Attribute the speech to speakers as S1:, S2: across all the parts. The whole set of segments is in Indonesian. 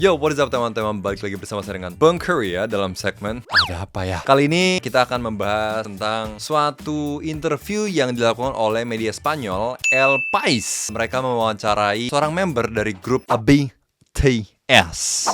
S1: Yo, what is up teman-teman? Balik lagi bersama saya dengan Bang Curry ya dalam segmen Ada Apa Ya? Kali ini kita akan membahas tentang suatu interview yang dilakukan oleh media Spanyol El País. Mereka mewawancarai seorang member dari grup BTS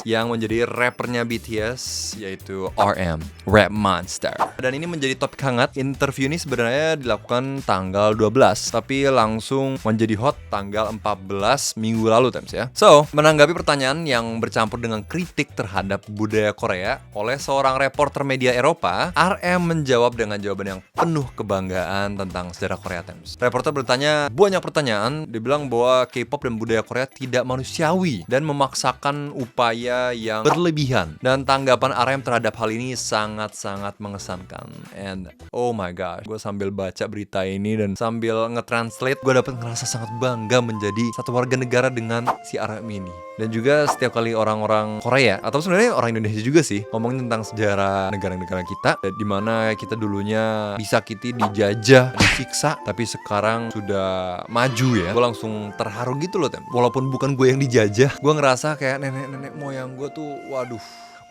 S1: yang menjadi rappernya BTS, yaitu RM, Rap Monster. Dan ini menjadi topik hangat. Interview ini sebenarnya dilakukan tanggal 12, tapi langsung menjadi hot tanggal 14 minggu lalu, Tems ya. So, menanggapi pertanyaan yang bercampur dengan kritik terhadap budaya Korea oleh seorang reporter media Eropa, RM menjawab dengan jawaban yang penuh kebanggaan tentang sejarah Korea, Tems. Reporter bertanya banyak pertanyaan. Dia bilang bahwa K-pop dan budaya Korea tidak manusiawi dan memaksakan upaya yang berlebihan, dan tanggapan RM terhadap hal ini sangat-sangat mengesankan. And oh my gosh, gue sambil baca berita ini dan sambil nge-translate, gue dapat ngerasa sangat bangga menjadi satu warga negara dengan si RM ini. Dan juga setiap kali orang-orang Korea, atau sebenarnya orang Indonesia juga sih, ngomongin tentang sejarah negara-negara kita, di mana kita dulunya disakiti, dijajah, disiksa, tapi sekarang sudah maju ya, gue langsung terharu gitu loh, Tem. Walaupun bukan gue yang dijajah, gue ngerasa kayak nenek-nenek moyang gue tuh, waduh,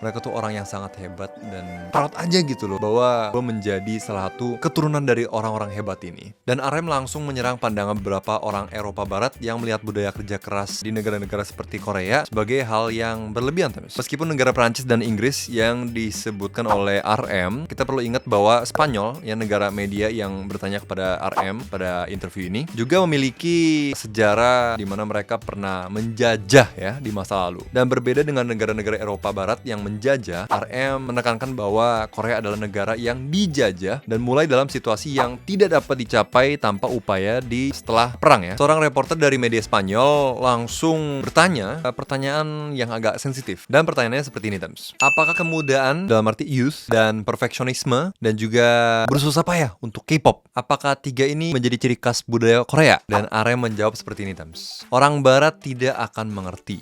S1: mereka tuh orang yang sangat hebat dan proud aja gitu loh bahwa gue menjadi salah satu keturunan dari orang-orang hebat ini. Dan RM langsung menyerang pandangan beberapa orang Eropa Barat yang melihat budaya kerja keras di negara-negara seperti Korea sebagai hal yang berlebihan, Temis. Meskipun negara Prancis dan Inggris yang disebutkan oleh RM, kita perlu ingat bahwa Spanyol, yang negara media yang bertanya kepada RM pada interview ini, juga memiliki sejarah di mana mereka pernah menjajah ya di masa lalu. Dan berbeda dengan negara-negara Eropa Barat yang menjajah, RM menekankan bahwa Korea adalah negara yang dijajah dan mulai dalam situasi yang tidak dapat dicapai tanpa upaya di setelah perang ya. Seorang reporter dari media Spanyol langsung bertanya pertanyaan yang agak sensitif, dan pertanyaannya seperti ini, Tems. Apakah kemudahan dalam arti youth dan perfeksionisme dan juga bersusah payah untuk K-pop, apakah tiga ini menjadi ciri khas budaya Korea? Dan RM menjawab seperti ini, Tems. Orang Barat tidak akan mengerti,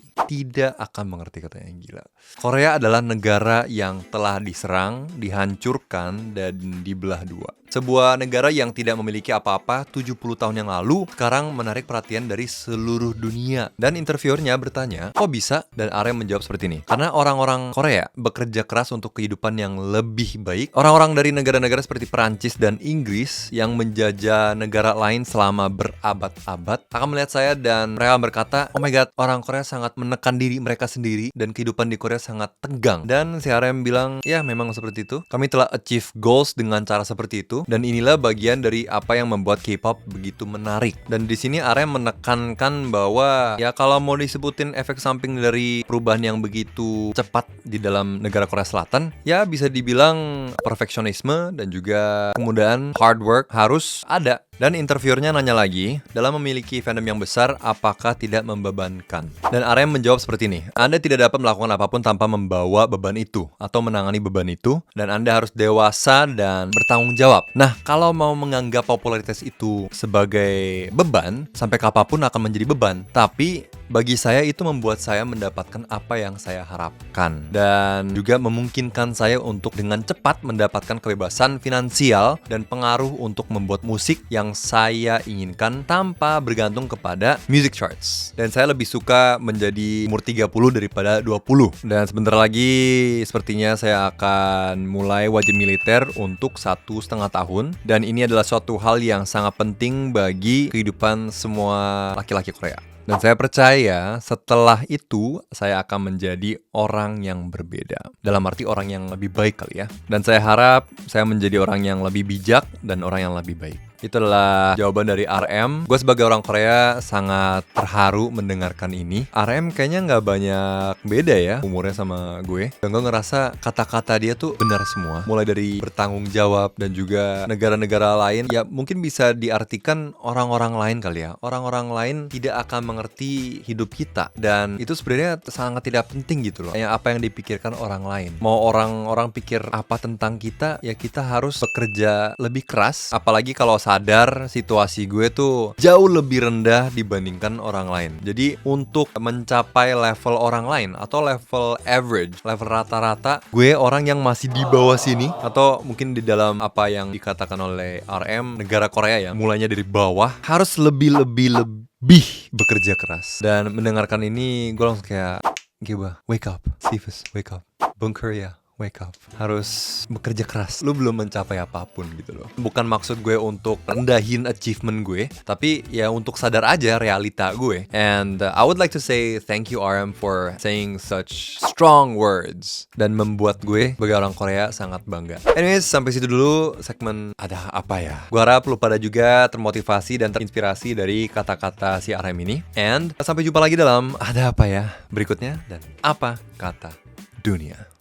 S1: katanya. Gila. Korea adalah negara yang telah diserang, dihancurkan, dan dibelah dua. Sebuah negara yang tidak memiliki apa-apa 70 tahun yang lalu sekarang menarik perhatian dari seluruh dunia. Dan interviewernya bertanya, kok bisa? Dan RM menjawab seperti ini. Karena orang-orang Korea bekerja keras untuk kehidupan yang lebih baik. Orang-orang dari negara-negara seperti Perancis dan Inggris yang menjajah negara lain selama berabad-abad akan melihat saya dan mereka berkata, oh my god, orang Korea sangat menekan diri mereka sendiri dan kehidupan di Korea sangat tegang. Dan si RM bilang, ya memang seperti itu. Kami telah achieve goals dengan cara seperti itu. Dan inilah bagian dari apa yang membuat K-pop begitu menarik. Dan di sini RM menekankan bahwa ya kalau mau disebutin efek samping dari perubahan yang begitu cepat di dalam negara Korea Selatan, ya bisa dibilang perfeksionisme dan juga kemudahan, hard work harus ada. Dan interviewernya nanya lagi, dalam memiliki fandom yang besar, apakah tidak membebankan? Dan RM menjawab seperti ini, Anda tidak dapat melakukan apapun tanpa membawa beban itu, atau menangani beban itu, dan Anda harus dewasa dan bertanggung jawab. Nah, kalau mau menganggap popularitas itu sebagai beban, sampai kapanpun akan menjadi beban. Tapi bagi saya itu membuat saya mendapatkan apa yang saya harapkan, dan juga memungkinkan saya untuk dengan cepat mendapatkan kebebasan finansial dan pengaruh untuk membuat musik yang saya inginkan tanpa bergantung kepada music charts. Dan saya lebih suka menjadi umur 30 daripada 20. Dan sebentar lagi sepertinya saya akan mulai wajib militer untuk 1,5 tahun. Dan ini adalah suatu hal yang sangat penting bagi kehidupan semua laki-laki Korea. Dan saya percaya setelah itu saya akan menjadi orang yang berbeda. Dalam arti orang yang lebih baik kali ya. Dan saya harap saya menjadi orang yang lebih bijak dan orang yang lebih baik. Itu adalah jawaban dari RM. Gue sebagai orang Korea sangat terharu mendengarkan ini. RM kayaknya nggak banyak beda ya umurnya sama gue. Dan gue ngerasa kata-kata dia tuh benar semua. Mulai dari bertanggung jawab dan juga negara-negara lain. Ya mungkin bisa diartikan orang-orang lain kali ya. Orang-orang lain tidak akan mengerti hidup kita. Dan itu sebenarnya sangat tidak penting gitu loh. Apa yang dipikirkan orang lain. Mau orang-orang pikir apa tentang kita, ya kita harus bekerja lebih keras. Apalagi kalau sadar situasi gue tuh jauh lebih rendah dibandingkan orang lain. Jadi untuk mencapai level orang lain atau level average, level rata-rata, gue orang yang masih di bawah sini, atau mungkin di dalam apa yang dikatakan oleh RM, negara Korea ya, mulainya dari bawah, harus lebih bekerja keras. Dan mendengarkan ini gue langsung kayak Giba, wake up. Sivus, wake up. Bung Korea, wake up. Harus bekerja keras. Lu belum mencapai apapun gitu loh. Bukan maksud gue untuk rendahin achievement gue, tapi ya untuk sadar aja realita gue. And I would like to say thank you RM for saying such strong words dan membuat gue sebagai orang Korea sangat bangga. Anyways, sampai situ dulu segmen Ada Apa Ya. Gue harap lu pada juga termotivasi dan terinspirasi dari kata-kata si RM ini. And sampai jumpa lagi dalam Ada Apa Ya berikutnya dan Apa Kata Dunia.